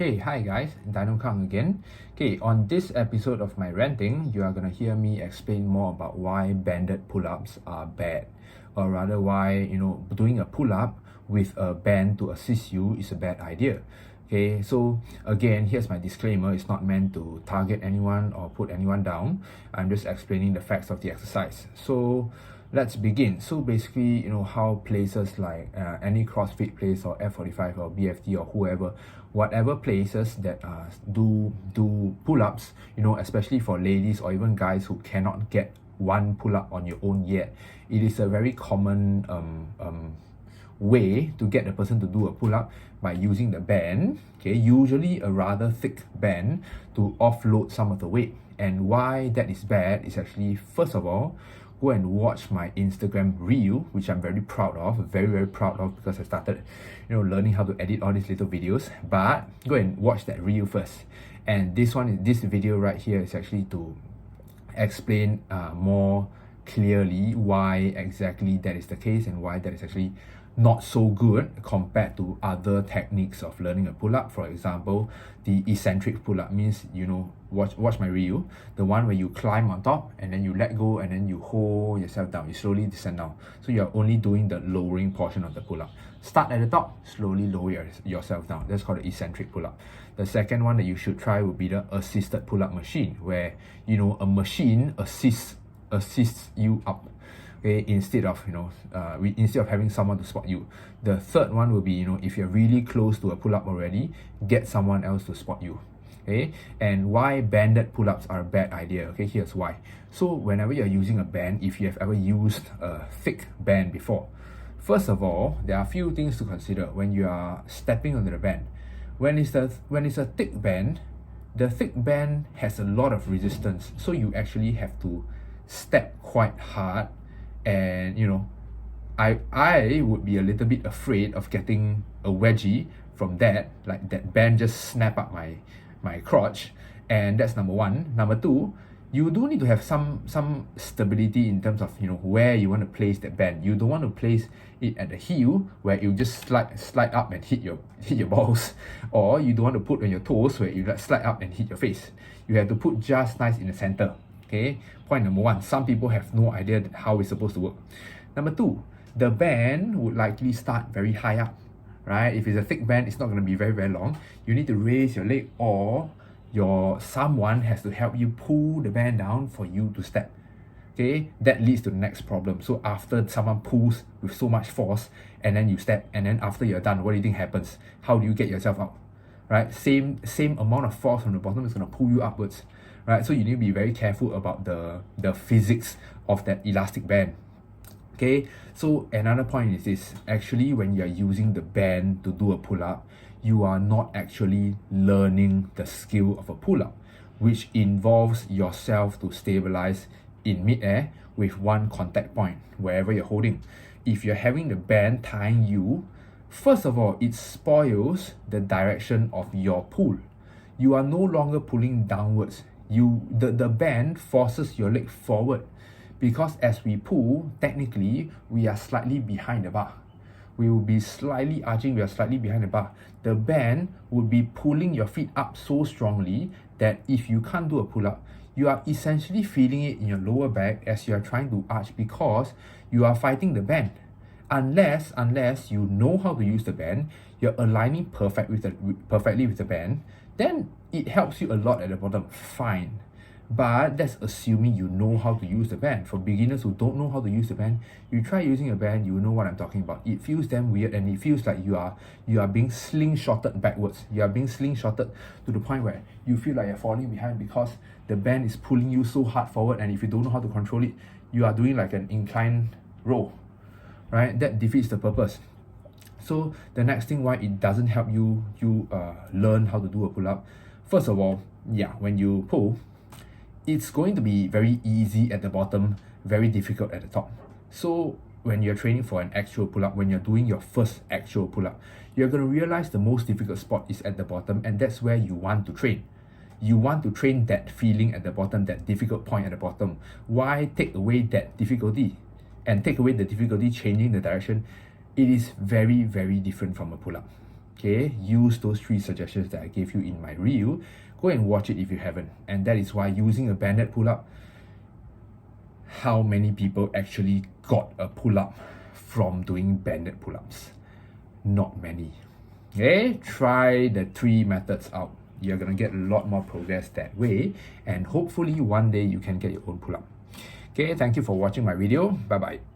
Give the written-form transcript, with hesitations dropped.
Okay, hi guys, Dino Kang again. Okay, on this episode of my ranting, you are gonna hear me explain more about why banded pull-ups are bad, or rather why doing a pull-up with a band to assist you is a bad idea. Okay, so again, here's my disclaimer. It's not meant to target anyone or put anyone down. I'm just explaining the facts of the exercise. So let's begin. So basically, how places like any CrossFit place or F45 or BFT or whoever, whatever places that do pull-ups, especially for ladies or even guys who cannot get one pull-up on your own yet, it is a very common way to get the person to do a pull-up by using the band, okay, usually a rather thick band, to offload some of the weight. And why that is bad is actually, first of all, go and watch my Instagram reel, which I'm very proud of, very proud of, because I started learning how to edit all these little videos. But go and watch that reel first. And this video right here is actually to explain more clearly why exactly that is the case and why that is actually not so good compared to other techniques of learning a pull-up. For example, the eccentric pull-up means, watch my reel, the one where you climb on top and then you let go and then you hold yourself down, you slowly descend down. So you're only doing the lowering portion of the pull-up. Start at the top, slowly lower yourself down. That's called the eccentric pull-up. The second one that you should try would be the assisted pull-up machine, where a machine assists you up. Okay, instead of having someone to spot you. The third one will be, if you're really close to a pull-up already, get someone else to spot you. Okay, and why banded pull-ups are a bad idea. Okay, here's why. So whenever you're using a band, if you have ever used a thick band before, first of all, there are a few things to consider when you are stepping onto the band. When it's a thick band, the thick band has a lot of resistance, so you actually have to step quite hard. And I would be a little bit afraid of getting a wedgie from that, like that band just snap up my crotch. And that's number one. Number two, you do need to have some stability in terms of where you want to place that band. You don't want to place it at the heel where you just slide up and hit your balls, or you don't want to put on your toes where you slide up and hit your face. You have to put just nice in the center. Okay, point number one, some people have no idea how it's supposed to work. Number two, the band would likely start very high up, right? If it's a thick band, it's not going to be very long. You need to raise your leg, or someone has to help you pull the band down for you to step. Okay, that leads to the next problem. So after someone pulls with so much force and then you step, and then after you're done, what do you think happens? How do you get yourself up? Right? Same amount of force from the bottom is going to pull you upwards. Right, so you need to be very careful about the physics of that elastic band. Okay, so another point is this: actually, when you are using the band to do a pull-up, you are not actually learning the skill of a pull-up, which involves yourself to stabilize in mid-air with one contact point wherever you're holding. If you're having the band tying you, first of all, it spoils the direction of your pull. You are no longer pulling downwards. The band forces your leg forward, because as we pull, technically we are slightly behind the bar. We will be slightly arching, we are slightly behind the bar. The band would be pulling your feet up so strongly that if you can't do a pull-up, you are essentially feeling it in your lower back as you are trying to arch, because you are fighting the band. Unless you know how to use the band, you're aligning perfectly with the band, then it helps you a lot at the bottom, fine. But that's assuming you know how to use the band. For beginners who don't know how to use the band, you try using a band, you know what I'm talking about. It feels damn weird, and it feels like you are being slingshotted backwards. You are being slingshotted to the point where you feel like you're falling behind, because the band is pulling you so hard forward, and if you don't know how to control it, you are doing like an incline roll, right? That defeats the purpose. So the next thing why it doesn't help you learn how to do a pull-up, first of all, when you pull, it's going to be very easy at the bottom, very difficult at the top. So when you're training for an actual pull-up, when you're doing your first actual pull-up, you're going to realize the most difficult spot is at the bottom, and that's where you want to train. You want to train that feeling at the bottom, that difficult point at the bottom. Why take away that difficulty? And take away the difficulty changing the direction, it is very different from a pull-up. Okay, use those 3 suggestions that I gave you in my reel. Go and watch it if you haven't. And that is why using a banded pull-up, how many people actually got a pull-up from doing banded pull-ups? Not many. Okay, try the 3 methods out. You're gonna get a lot more progress that way, and hopefully one day you can get your own pull-up. Okay, thank you for watching my video. Bye bye.